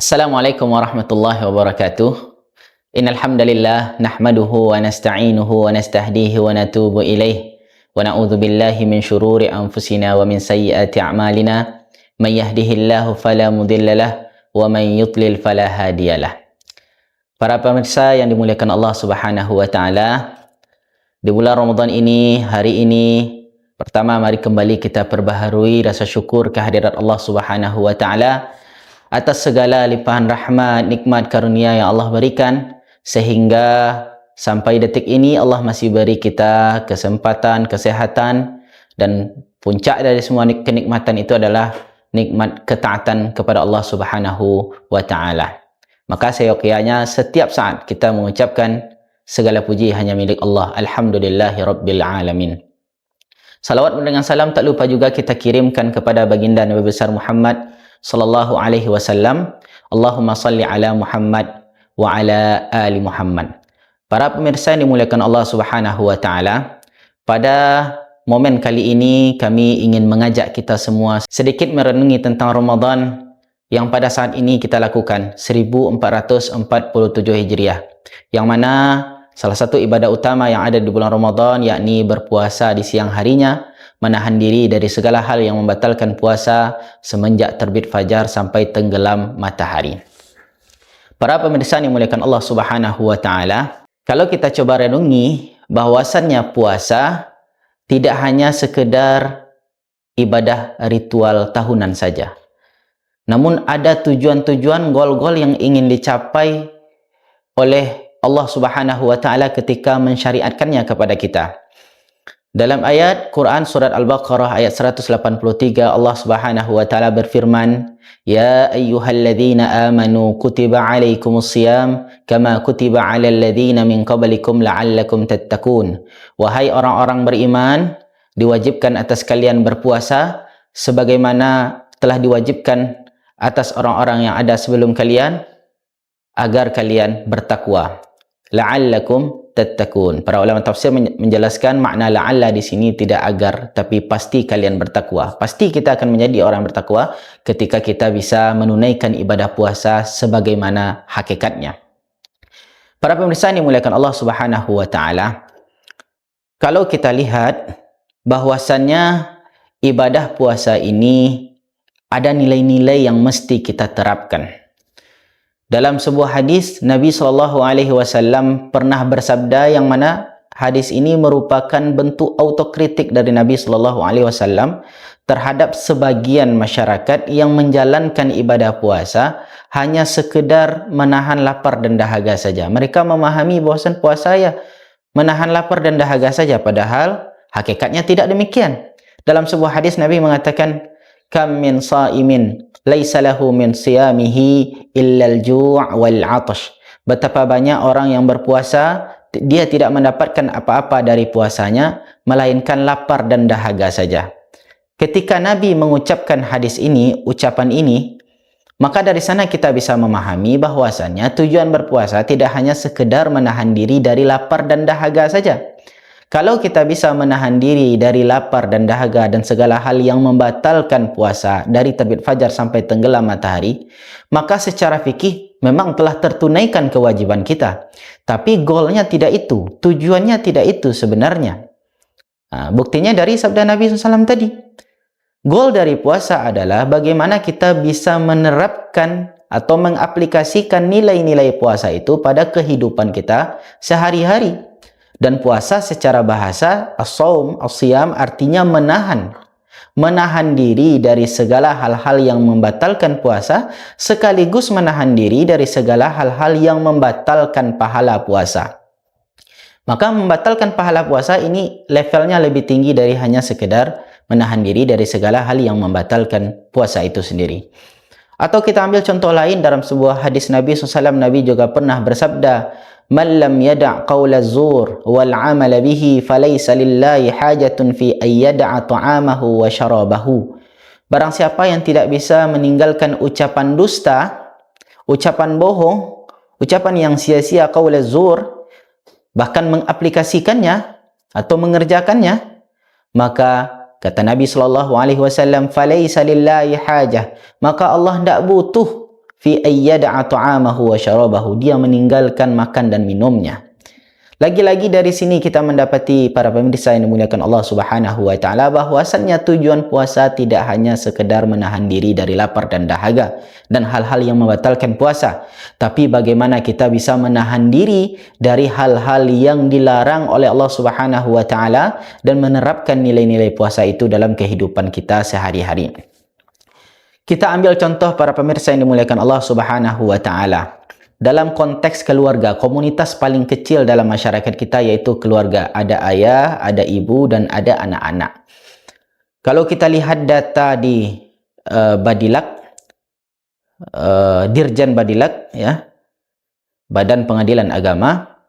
Assalamualaikum warahmatullahi wabarakatuh. Innal hamdalillah nahmaduhu wa nasta'inuhu wa nastahdihi wa natubu ilaih wa na'udzu billahi min syururi anfusina wa min sayyiati a'malina may yahdihillahu fala mudhillalah wa may yudlil fala hadiyalah. Para pemirsa yang dimuliakan Allah Subhanahu wa taala, di bulan Ramadan ini, hari ini pertama mari kembali kita perbaharui rasa syukur kehadirat Allah Subhanahu wa taala atas segala limpahan rahmat, nikmat, karunia yang Allah berikan, sehingga sampai detik ini Allah masih beri kita kesempatan, kesehatan, dan puncak dari semua kenikmatan itu adalah nikmat ketaatan kepada Allah Subhanahu wa taala. Maka seyogyanya setiap saat kita mengucapkan segala puji hanya milik Allah. Alhamdulillahi rabbil alamin. Salawat dengan salam tak lupa juga kita kirimkan kepada baginda Nabi besar Muhammad sallallahu alaihi wasallam. Allahumma salli ala Muhammad wa ala ali Muhammad. Para pemirsa yang dimuliakan Allah Subhanahu wa taala, pada momen kali ini kami ingin mengajak kita semua sedikit merenungi tentang Ramadan yang pada saat ini kita lakukan 1447 Hijriah, yang mana salah satu ibadah utama yang ada di bulan Ramadan yakni berpuasa di siang harinya, menahan diri dari segala hal yang membatalkan puasa semenjak terbit fajar sampai tenggelam matahari. Para pemirsa yang dimuliakan Allah Subhanahu wa taala, kalau kita coba renungi bahwasannya puasa tidak hanya sekedar ibadah ritual tahunan saja, namun ada tujuan-tujuan, gol-gol yang ingin dicapai oleh Allah Subhanahu wa taala ketika mensyariatkannya kepada kita. Dalam ayat Quran surat Al-Baqarah ayat 183, Allah Subhanahu wa taala berfirman, "Ya ayyuhalladzina amanu kutiba alaikumusiyam kama kutiba alal ladzina min qablikum la'allakum tattaqun." Wahai orang-orang beriman, diwajibkan atas kalian berpuasa sebagaimana telah diwajibkan atas orang-orang yang ada sebelum kalian agar kalian bertakwa. La'allakum tattaqun. Para ulama tafsir menjelaskan makna la'alla di sini tidak agar, tapi pasti kalian bertakwa. Pasti kita akan menjadi orang bertakwa ketika kita bisa menunaikan ibadah puasa sebagaimana hakikatnya. Para pemirsa yang dimuliakan Allah Subhanahu wa taala, kalau kita lihat bahwasannya ibadah puasa ini ada nilai-nilai yang mesti kita terapkan. Dalam sebuah hadis, Nabi SAW pernah bersabda, yang mana hadis ini merupakan bentuk autokritik dari Nabi SAW terhadap sebagian masyarakat yang menjalankan ibadah puasa hanya sekedar menahan lapar dan dahaga saja. Mereka memahami bahawa puasa ya menahan lapar dan dahaga saja, padahal hakikatnya tidak demikian. Dalam sebuah hadis Nabi mengatakan, "Kam min sa'imin laisa lahu min siyamihi illa al-ju' wal 'atash." Betapa banyak orang yang berpuasa, dia tidak mendapatkan apa-apa dari puasanya melainkan lapar dan dahaga saja. Ketika Nabi mengucapkan hadis ini, ucapan ini, maka dari sana kita bisa memahami bahwasannya tujuan berpuasa tidak hanya sekedar menahan diri dari lapar dan dahaga saja. Kalau kita bisa menahan diri dari lapar dan dahaga dan segala hal yang membatalkan puasa dari terbit fajar sampai tenggelam matahari, maka secara fikih memang telah tertunaikan kewajiban kita. Tapi goalnya tidak itu, tujuannya tidak itu sebenarnya. Buktinya dari sabda Nabi SAW tadi. Goal dari puasa adalah bagaimana kita bisa menerapkan atau mengaplikasikan nilai-nilai puasa itu pada kehidupan kita sehari-hari. Dan puasa secara bahasa as-shaum, as-siyam artinya menahan diri dari segala hal-hal yang membatalkan puasa, sekaligus menahan diri dari segala hal-hal yang membatalkan pahala puasa. Maka membatalkan pahala puasa ini levelnya lebih tinggi dari hanya sekedar menahan diri dari segala hal yang membatalkan puasa itu sendiri. Atau kita ambil contoh lain, dalam sebuah hadis Nabi SAW, Nabi juga pernah bersabda, "Man lam yada' qawla zur wal 'amala bihi falaysa lillahi hajatun fi ay yada'a ta'amahu wa syarabahu." Barang siapa yang tidak bisa meninggalkan ucapan dusta, ucapan bohong, ucapan yang sia-sia, qawla zur, bahkan mengaplikasikannya atau mengerjakannya, maka kata Nabi SAW, "Falaysa lillahi hajah." Maka Allah tidak butuh fi ayyada'a ta'amahu wa syarabahu, dia meninggalkan makan dan minumnya. Lagi-lagi dari sini kita mendapati para pemirsa yang dimuliakan Allah Subhanahu wa taala bahwasannya tujuan puasa tidak hanya sekedar menahan diri dari lapar dan dahaga dan hal-hal yang membatalkan puasa, tapi bagaimana kita bisa menahan diri dari hal-hal yang dilarang oleh Allah Subhanahu wa taala dan menerapkan nilai-nilai puasa itu dalam kehidupan kita sehari-hari. Kita ambil contoh para pemirsa yang dimuliakan Allah Subhanahu wa taala. Dalam konteks keluarga, komunitas paling kecil dalam masyarakat kita yaitu keluarga. Ada ayah, ada ibu, dan ada anak-anak. Kalau kita lihat data di Badilak, Dirjen Badilak, ya, Badan Pengadilan Agama,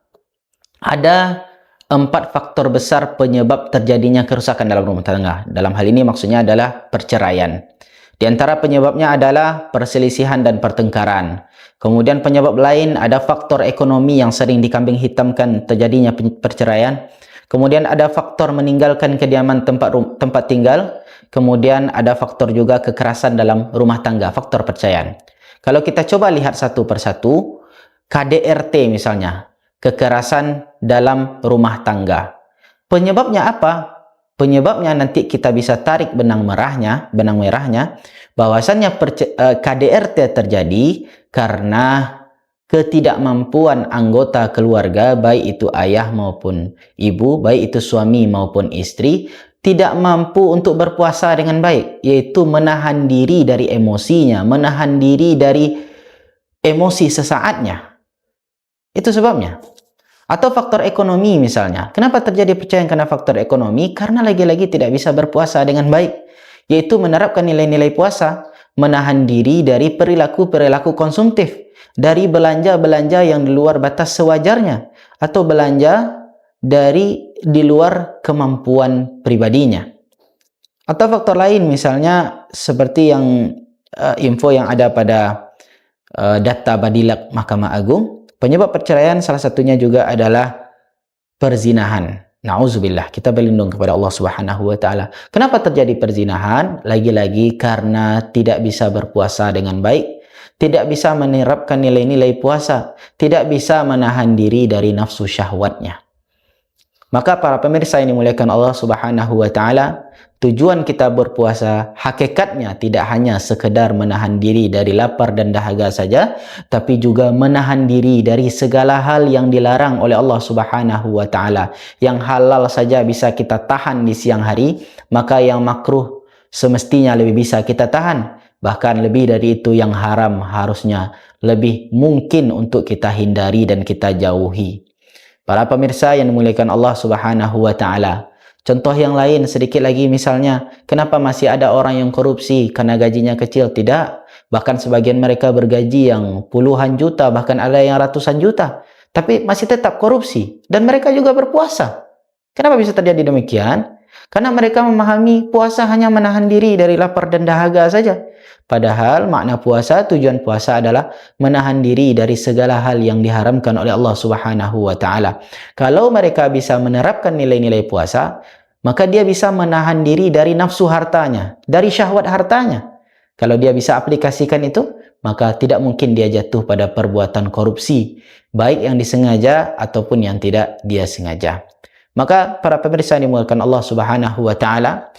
ada 4 faktor besar penyebab terjadinya kerusakan dalam rumah tangga. Dalam hal ini maksudnya adalah perceraian. Di antara penyebabnya adalah perselisihan dan pertengkaran. Kemudian penyebab lain ada faktor ekonomi yang sering dikambing hitamkan terjadinya perceraian. Kemudian ada faktor meninggalkan kediaman tempat tinggal. Kemudian ada faktor juga kekerasan dalam rumah tangga, faktor perceraian. Kalau kita coba lihat satu persatu, KDRT misalnya, kekerasan dalam rumah tangga. Penyebabnya apa? Penyebabnya nanti kita bisa tarik benang merahnya, bahwasannya KDRT terjadi karena ketidakmampuan anggota keluarga, baik itu ayah maupun ibu, baik itu suami maupun istri, tidak mampu untuk berpuasa dengan baik, yaitu menahan diri dari emosinya, menahan diri dari emosi sesaatnya. Itu sebabnya. Atau faktor ekonomi misalnya. Kenapa terjadi perceraian karena faktor ekonomi? Karena lagi-lagi tidak bisa berpuasa dengan baik, yaitu menerapkan nilai-nilai puasa, menahan diri dari perilaku-perilaku konsumtif, dari belanja-belanja yang di luar batas sewajarnya, atau belanja di luar kemampuan pribadinya. Atau faktor lain misalnya seperti yang info yang ada pada data Badilak Mahkamah Agung. Penyebab perceraian salah satunya juga adalah perzinahan. Na'udzubillah, kita berlindung kepada Allah Subhanahu wa taala. Kenapa terjadi perzinahan? Lagi-lagi karena tidak bisa berpuasa dengan baik, tidak bisa menerapkan nilai-nilai puasa, tidak bisa menahan diri dari nafsu syahwatnya. Maka para pemirsa yang dimuliakan Allah Subhanahu wa taala, tujuan kita berpuasa hakikatnya tidak hanya sekedar menahan diri dari lapar dan dahaga saja, tapi juga menahan diri dari segala hal yang dilarang oleh Allah Subhanahu wa taala. Yang halal saja bisa kita tahan di siang hari, maka yang makruh semestinya lebih bisa kita tahan. Bahkan lebih dari itu yang haram harusnya lebih mungkin untuk kita hindari dan kita jauhi. Para pemirsa yang dimuliakan Allah Subhanahu wa taala, contoh yang lain sedikit lagi misalnya, kenapa masih ada orang yang korupsi karena gajinya kecil? Tidak, bahkan sebagian mereka bergaji yang puluhan juta, bahkan ada yang ratusan juta, tapi masih tetap korupsi dan mereka juga berpuasa. Kenapa bisa terjadi demikian? Karena mereka memahami puasa hanya menahan diri dari lapar dan dahaga saja. Padahal makna puasa, tujuan puasa adalah menahan diri dari segala hal yang diharamkan oleh Allah Subhanahu wa taala. Kalau mereka bisa menerapkan nilai-nilai puasa, maka dia bisa menahan diri dari nafsu hartanya, dari syahwat hartanya. Kalau dia bisa aplikasikan itu, maka tidak mungkin dia jatuh pada perbuatan korupsi, baik yang disengaja ataupun yang tidak dia sengaja. Maka para pemirsa yang dimuliakan Allah Subhanahu wa taala,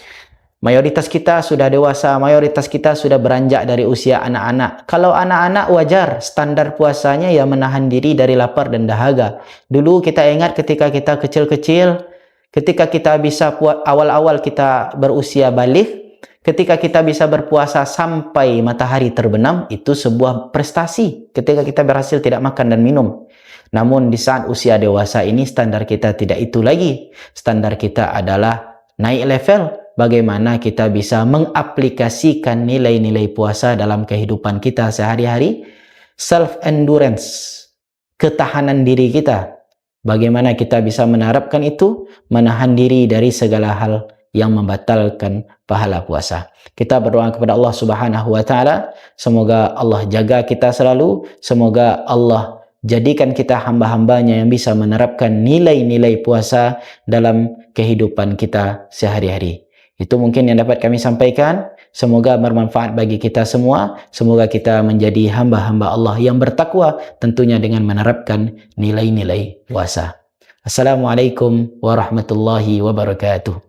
mayoritas kita sudah dewasa, mayoritas kita sudah beranjak dari usia anak-anak. Kalau anak-anak wajar standar puasanya ya menahan diri dari lapar dan dahaga. Dulu kita ingat ketika kita kecil-kecil, ketika kita bisa awal-awal kita berusia balik, ketika kita bisa berpuasa sampai matahari terbenam, itu sebuah prestasi ketika kita berhasil tidak makan dan minum. Namun di saat usia dewasa ini standar kita tidak itu lagi. Standar kita adalah naik level. Bagaimana kita bisa mengaplikasikan nilai-nilai puasa dalam kehidupan kita sehari-hari. Self-endurance, ketahanan diri kita. Bagaimana kita bisa menerapkan itu, menahan diri dari segala hal yang membatalkan pahala puasa. Kita berdoa kepada Allah Subhanahu wa taala, semoga Allah jaga kita selalu, semoga Allah jadikan kita hamba-hambanya yang bisa menerapkan nilai-nilai puasa dalam kehidupan kita sehari-hari. Itu mungkin yang dapat kami sampaikan. Semoga bermanfaat bagi kita semua. Semoga kita menjadi hamba-hamba Allah yang bertakwa, tentunya dengan menerapkan nilai-nilai puasa. Assalamualaikum warahmatullahi wabarakatuh.